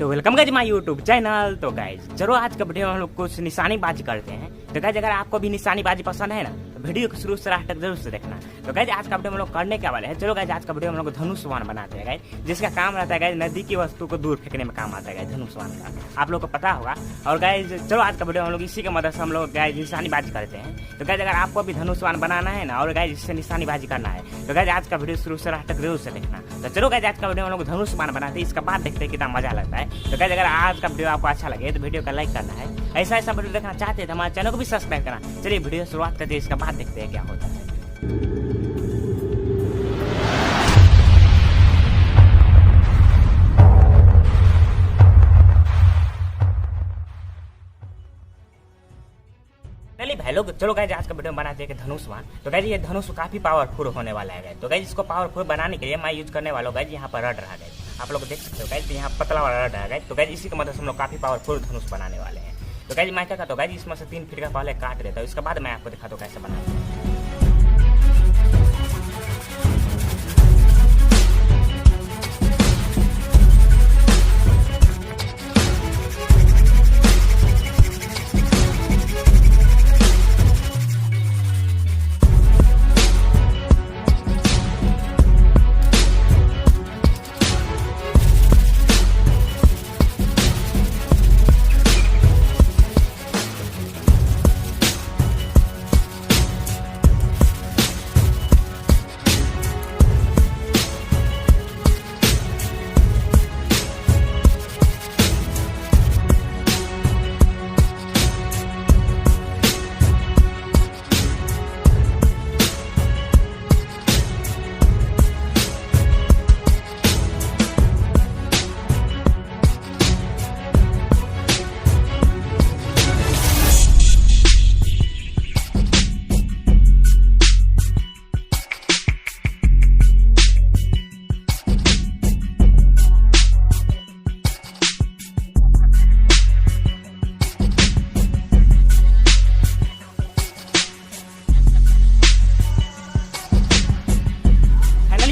तो welcome guys my YouTube channel. तो guys चलो आज का वीडियो में हम लोग कुछ निशानीबाजी करते हैं। तो गाइस अगर आपको भी निशानीबाजी पसंद है ना तो वीडियो को शुरू से लास्ट तक जरूर से देखना। तो गाइस आज का वीडियो में लोग करने क्या वाले हैं, चलो गाइस आज का वीडियो में लोग धनुष बाण बनाते हैं गाइस, जिसका काम रहता है गाइस नदी की वस्तु को दूर फेंकने में काम आता है गाइस धनुष बाण का, आप लोग को पता होगा। और गाइस चलो आज का वीडियो हम लोग इसी की मदद से हम लोग गाइस निशानीबाजी करते हैं। तो गाइस अगर आपको भी धनुष बाण बनाना है ना और गाइस इससे निशानीबाजी करना है तो गाइस आज का वीडियो शुरू से लास्ट तक जरूर से देखना। तो चलो गाइस आज का वीडियो हम लोग धनुष बाण बनाते हैं, इसका बाद देखते हैं कितना मजा लगता है। तो गाइस अगर आज का वीडियो आपको अच्छा लगे तो वीडियो का लाइक करना है, ऐसा ऐसा वीडियो देखना चाहते हैं तो हमारे चैनल को भी सब्सक्राइब करना। चलिए वीडियो शुरुआत करते हैं, इसका बाद देखते हैं क्या होता है। चलिए भाई लोग चलो गाइस आज का वीडियो में बनाते हैं धनुष बाण। तो गाइस ये धनुष काफी पावरफुल होने वाला है गाइस। तो गाइस इसको पावरफुल बनाने के लिए मैं यूज करने वाला हूँ गाइस यहाँ पर रड रहा गाइस, आप लोग देख सकते हो गाइस यहाँ पतला वाला रड है गाइस। तो गाइस इसी की मदद से हम लोग काफी पावरफुल धनुष बनाने वाले हैं। तो गाइस मैं क्या करता हूँ गाइस इसमें से 3 फीट का पहले काट देता हूँ, इसके बाद मैं आपको दिखाता हूँ कैसे बनाते हैं।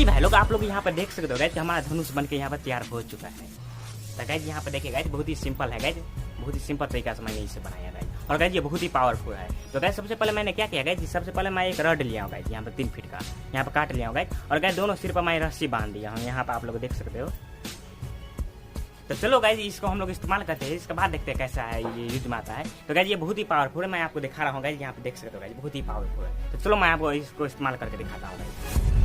भाई लोग आप लोग यहाँ पर देख सकते हो गाइस हमारा धनुष बन के यहाँ पर तैयार हो चुका है। तो गाइस यहाँ पर देखिए गाइस बहुत ही सिंपल है गाइस, बहुत ही सिंपल तरीका से मैंने इसे बनाया गाइस। और गाइस ये बहुत ही पावरफुल है। तो गाइस सबसे पहले मैंने क्या किया गाइस, सबसे पहले मैं एक रड लिया हूँ गाइस यहाँ पर 3 फीट का, यहाँ पर काट लिया हूँ गाइस। और गाइस दोनों सिर पर मैं रस्सी बांध दिया हूँ, यहाँ पर आप लोग देख सकते हो। तो चलो गाइस इसको हम लोग इस्तेमाल करते हैं, इसके बाद देखते हैं कैसा है ये यूज में आता है। तो गाइस ये बहुत ही पावरफुल है, मैं आपको दिखा रहा हूँ गाइस यहाँ पे देख सकते हो गाइस बहुत ही पावरफुल है। तो चलो मैं आपको इसको इस्तेमाल करके दिखाता हूँ गाइस।